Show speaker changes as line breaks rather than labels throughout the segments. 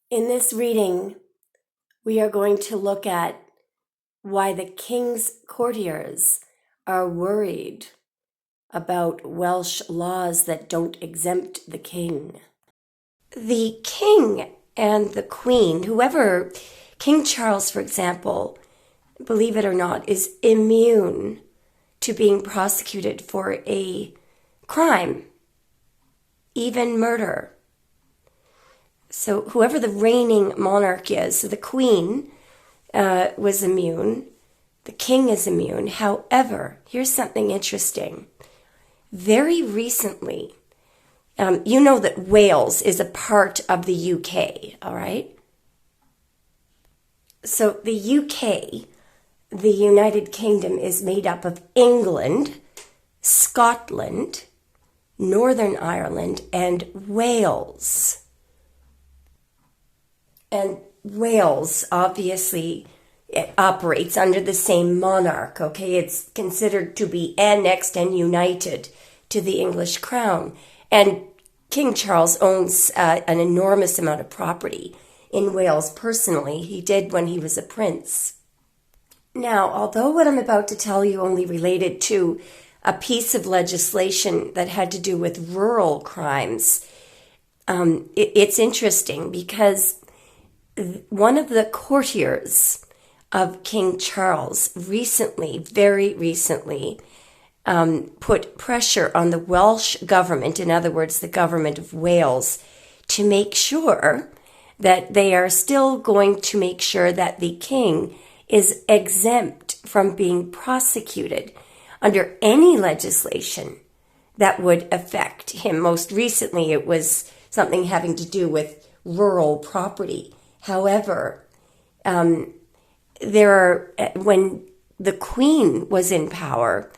In this reading, we are going to look at why the king's courtiers are worried about Welsh laws that don't exempt the king. The king and the queen, whoever, King Charles, for example, believe it or not, is immune to being prosecuted for a crime, even murder. So whoever the reigning monarch is, so the queen was immune, the king is immune. However, here's something interesting. Very recently, you know that Wales is a part of the UK, all right? So the UK, the United Kingdom, is made up of England, Scotland, Northern Ireland, and Wales. And Wales, obviously, it operates under the same monarch, okay? It's considered to be annexed and united to the English crown. And King Charles owns an enormous amount of property in Wales personally. He did when he was a prince. Now, although what I'm about to tell you only related to a piece of legislation that had to do with rural crimes, it's interesting because one of the courtiers of King Charles very recently, put pressure on the Welsh government, in other words, the government of Wales, to make sure that they are still going to make sure that the king is exempt from being prosecuted under any legislation that would affect him. Most recently, it was something having to do with rural property. However, when the queen was in power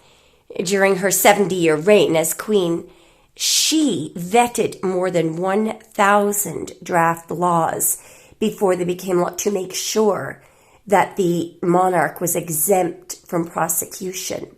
during her 70-year reign as queen, she vetted more than 1,000 draft laws before they became law to make sure that the monarch was exempt from prosecution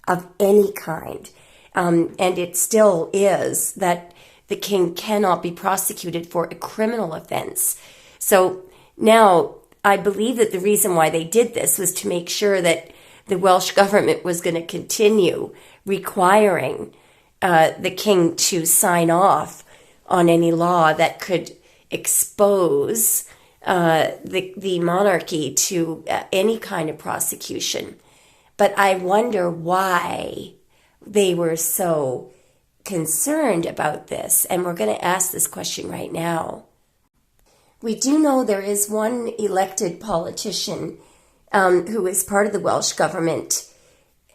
of any kind. And it still is that the king cannot be prosecuted for a criminal offense. So now I believe that the reason why they did this was to make sure that the Welsh government was going to continue requiring the king to sign off on any law that could expose the monarchy to any kind of prosecution. But I wonder why they were so concerned about this. And we're going to ask this question right now. We do know there is one elected politician who is part of the Welsh government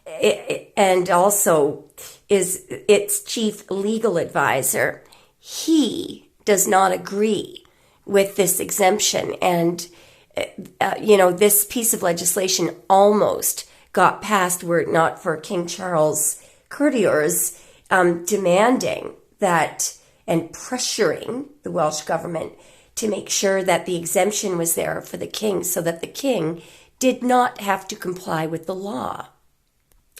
and also is its chief legal advisor. He does not agree with this exemption. And, this piece of legislation almost got passed were it not for King Charles' courtiers demanding that and pressuring the Welsh government to make sure that the exemption was there for the king so that the king did not have to comply with the law.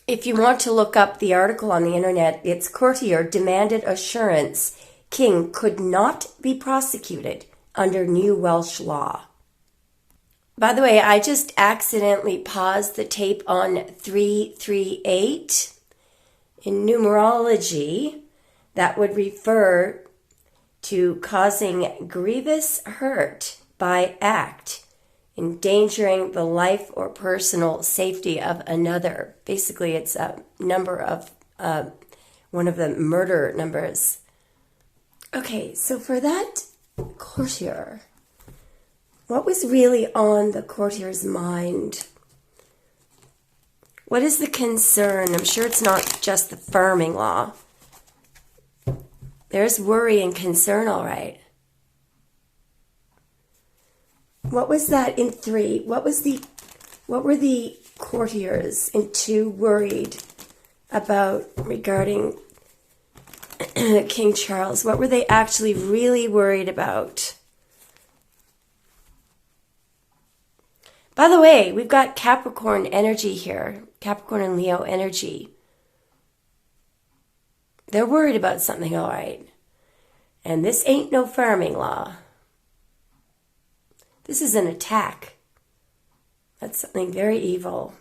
If you want to look up the article on the internet, its courtier demanded assurance king could not be prosecuted under new Welsh law. By the way, I just accidentally paused the tape on 338. In numerology, that would refer to causing grievous hurt by act, endangering the life or personal safety of another. Basically, it's a number of one of the murder numbers. Okay, so for that courtier, what was really on the courtier's mind? What is the concern? I'm sure it's not just the farming law. There's worry and concern, all right. What was that in 3? What were the courtiers in 2 worried about regarding King Charles? What were they actually really worried about? By the way, we've got Capricorn energy here. Capricorn and Leo energy. They're worried about something, all right. And this ain't no farming law. This is an attack. That's something very evil.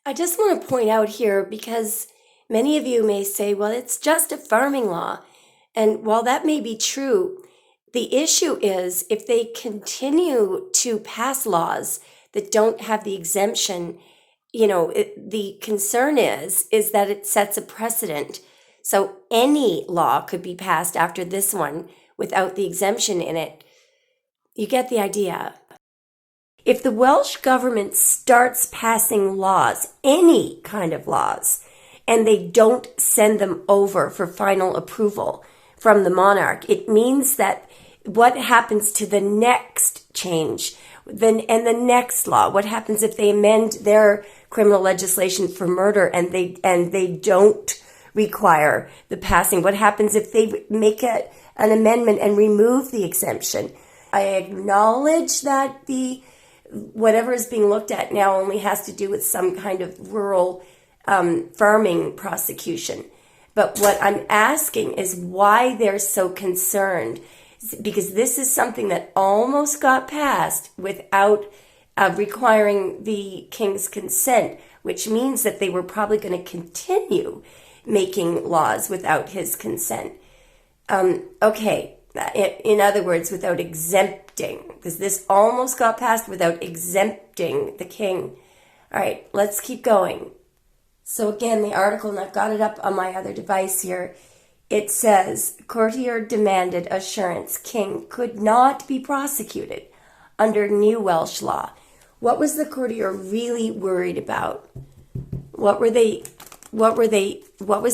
I just want to point out here, because many of you may say, well, it's just a farming law. And while that may be true, the issue is if they continue to pass laws that don't have the exemption, the concern is that it sets a precedent. So any law could be passed after this one without the exemption in it. You get the idea. If the Welsh government starts passing laws, any kind of laws, and they don't send them over for final approval from the monarch, it means that what happens to the next change and the next law? What happens if they amend their criminal legislation for murder and they don't require the passing? What happens if they make an amendment and remove the exemption? I acknowledge that whatever is being looked at now only has to do with some kind of rural farming prosecution. But what I'm asking is why they're so concerned, because this is something that almost got passed without requiring the king's consent, which means that they were probably going to continue making laws without his consent. Okay, in other words, without exempting, because this almost got passed without exempting the king. All right, let's keep going. So again, the article, and I've got it up on my other device here, it says, Courtier demanded assurance king could not be prosecuted under new Welsh law. What was the courtier really worried about? What was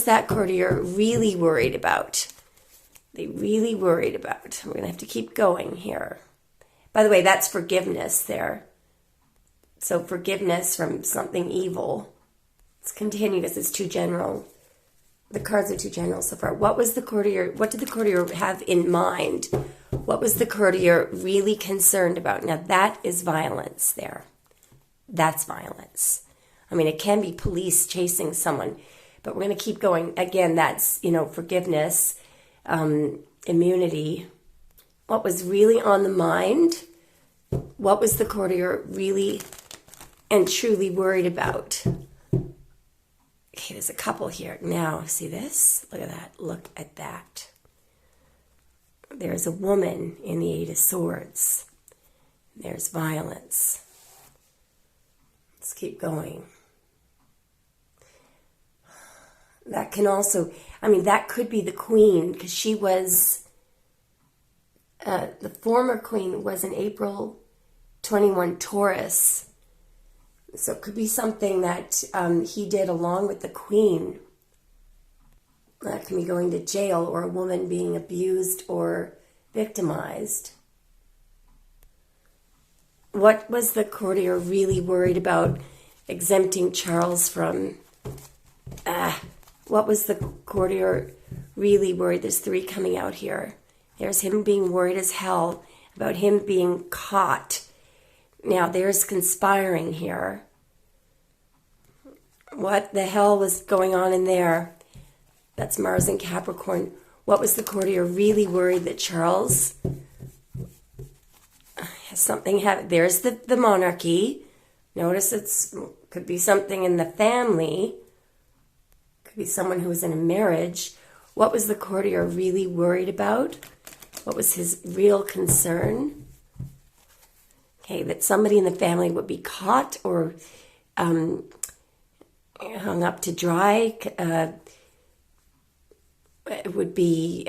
that courtier really worried about? They really worried about. We're going to have to keep going here. By the way, that's forgiveness there. So forgiveness from something evil. Let's continue because it's too general. The cards are too general so far. What did the courtier have in mind? What was the courtier really concerned about? Now that is violence there. That's violence. I mean, it can be police chasing someone, but we're going to keep going. Again, that's, forgiveness, immunity. What was really on the mind? What was the courtier really and truly worried about? Okay, there's a couple here. Now, see this? Look at that. Look at that. There's a woman in the Eight of Swords. There's violence. Let's keep going. That can also, that could be the queen, because she was, the former queen was an April 21 Taurus. So it could be something that he did along with the queen. That can be going to jail, or a woman being abused or victimized. What was the courtier really worried about exempting Charles from? What was the courtier really worried? There's three coming out here. There's him being worried as hell about him being caught. Now, there's conspiring here. What the hell was going on in there? That's Mars and Capricorn. What was the courtier really worried that Charles has something? There's the monarchy. Notice could be something in the family. Could be someone who was in a marriage. What was the courtier really worried about? What was his real concern? Okay, that somebody in the family would be caught or hung up to dry. It would be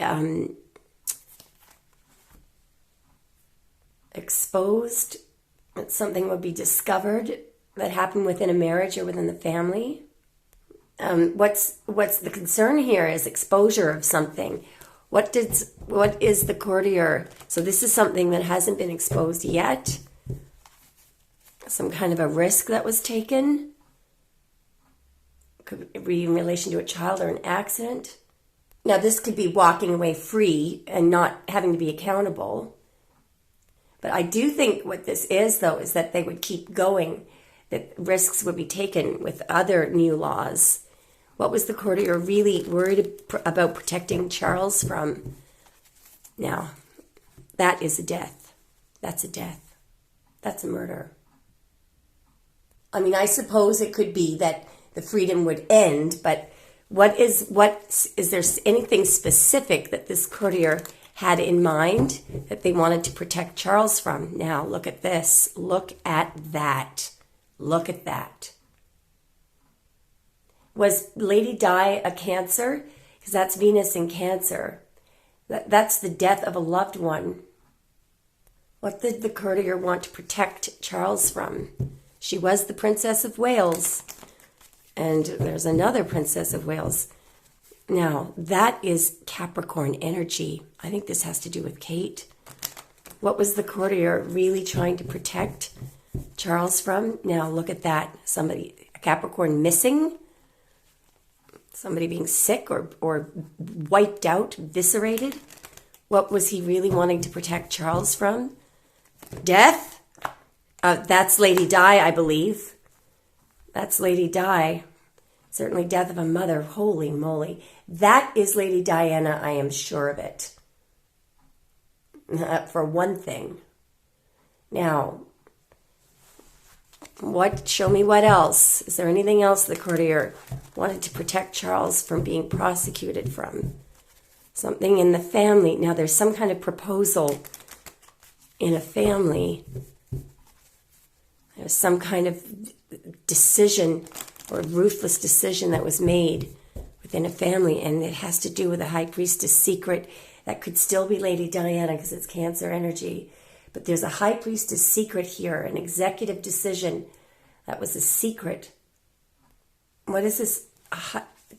exposed. That something would be discovered that happened within a marriage or within the family. What's the concern here is exposure of something. What is the courtier? So this is something that hasn't been exposed yet. Some kind of a risk that was taken. Could be in relation to a child or an accident. Now this could be walking away free and not having to be accountable. But I do think what this is, though, is that they would keep going, that risks would be taken with other new laws. What was the courtier really worried about protecting Charles from? Now, that is a death. That's a death. That's a murder. I mean, I suppose it could be that the freedom would end, but is there anything specific that this courtier had in mind that they wanted to protect Charles from? Now, look at this. Look at that. Look at that. Was Lady Di a Cancer? Because that's Venus in Cancer. That's the death of a loved one. What did the courtier want to protect Charles from? She was the Princess of Wales. And there's another Princess of Wales. Now, that is Capricorn energy. I think this has to do with Kate. What was the courtier really trying to protect Charles from? Now, look at that. Somebody, a Capricorn missing. Somebody being sick or wiped out, eviscerated. What was he really wanting to protect Charles from? Death? That's Lady Di, I believe. That's Lady Di. Certainly death of a mother. Holy moly. That is Lady Diana, I am sure of it. For one thing. Now, show me what else. Is there anything else the courtier wanted to protect Charles from being prosecuted from? Something in the family. Now, there's some kind of proposal in a family. There's some kind of decision or ruthless decision that was made within a family, and it has to do with a high priestess secret. That could still be Lady Diana because it's Cancer energy. But there's a high priestess secret here, an executive decision that was a secret. What is this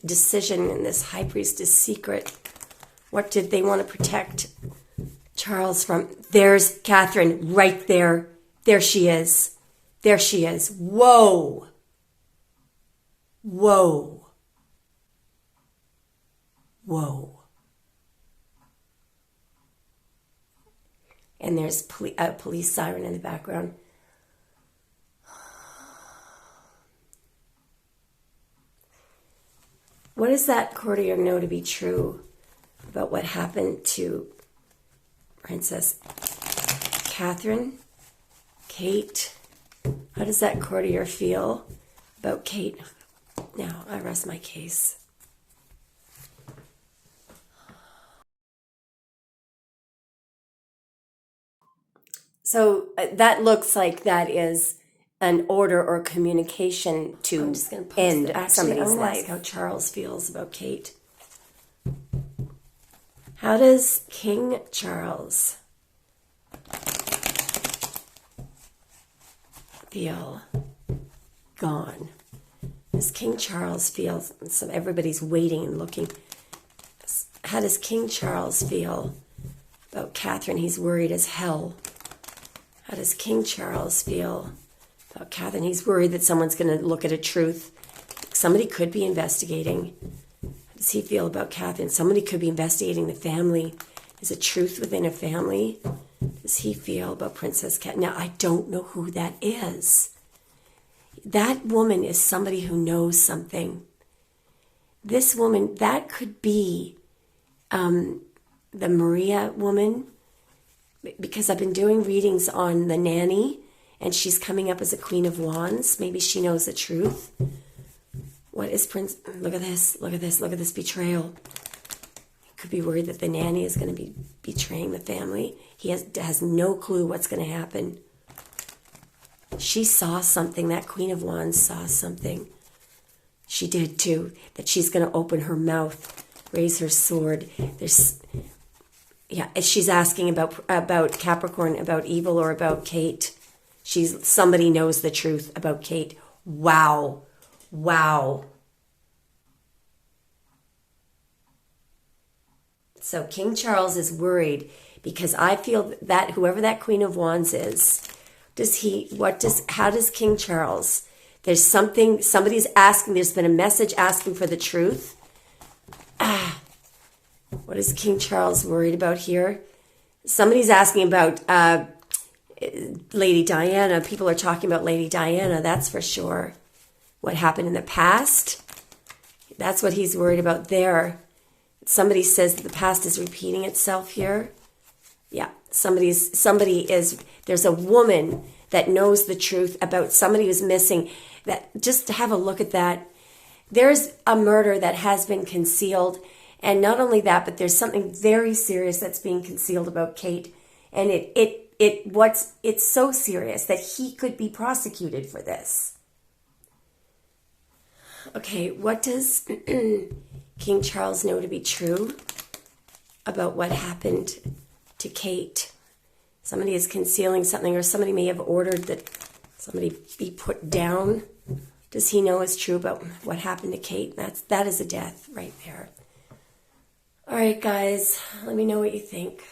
decision in this high priestess secret? What did they want to protect Charles from? There's Catherine right there. There she is. There she is. Whoa. Whoa. Whoa. And there's a police siren in the background. What does that courtier know to be true about what happened to Princess Catherine? Kate? How does that courtier feel about Kate? Now, I rest my case. So that looks like that is an order or communication to end somebody's life. How Charles feels about Kate. How does King Charles feel? Gone. Does King Charles feel? So everybody's waiting and looking. How does King Charles feel about Catherine? He's worried as hell. How does King Charles feel about Catherine? He's worried that someone's going to look at a truth. Somebody could be investigating. How does he feel about Catherine? Somebody could be investigating the family. Is a truth within a family? Does he feel about Princess Catherine? Now, I don't know who that is. That woman is somebody who knows something. This woman, that could be the Maria woman, because I've been doing readings on the nanny, and she's coming up as a Queen of Wands. Maybe she knows the truth. What is Prince? Look at this. Look at this. Look at this betrayal. He could be worried that the nanny is going to be betraying the family. He has no clue what's going to happen. She saw something. That Queen of Wands saw something. She did too. That she's going to open her mouth, raise her sword. She's asking about Capricorn, about evil, or about Kate. Somebody knows the truth about Kate. Wow. Wow. So King Charles is worried because I feel that whoever that Queen of Wands is, how does King Charles, there's somebody's asking, there's been a message asking for the truth. What is King Charles worried about here? Somebody's asking about Lady Diana. People are talking about Lady Diana, that's for sure. What happened in the past? That's what he's worried about there. Somebody says that the past is repeating itself here. Yeah, there's a woman that knows the truth about somebody who's missing. That, just to have a look at that. There's a murder that has been concealed, and not only that, but there's something very serious that's being concealed about Kate, and it's so serious that he could be prosecuted for this. Okay, what does King Charles know to be true about what happened to Kate? Somebody is concealing something, or somebody may have ordered that somebody be put down. Does he know is true about what happened to Kate? That is a death right there. All right, guys, let me know what you think.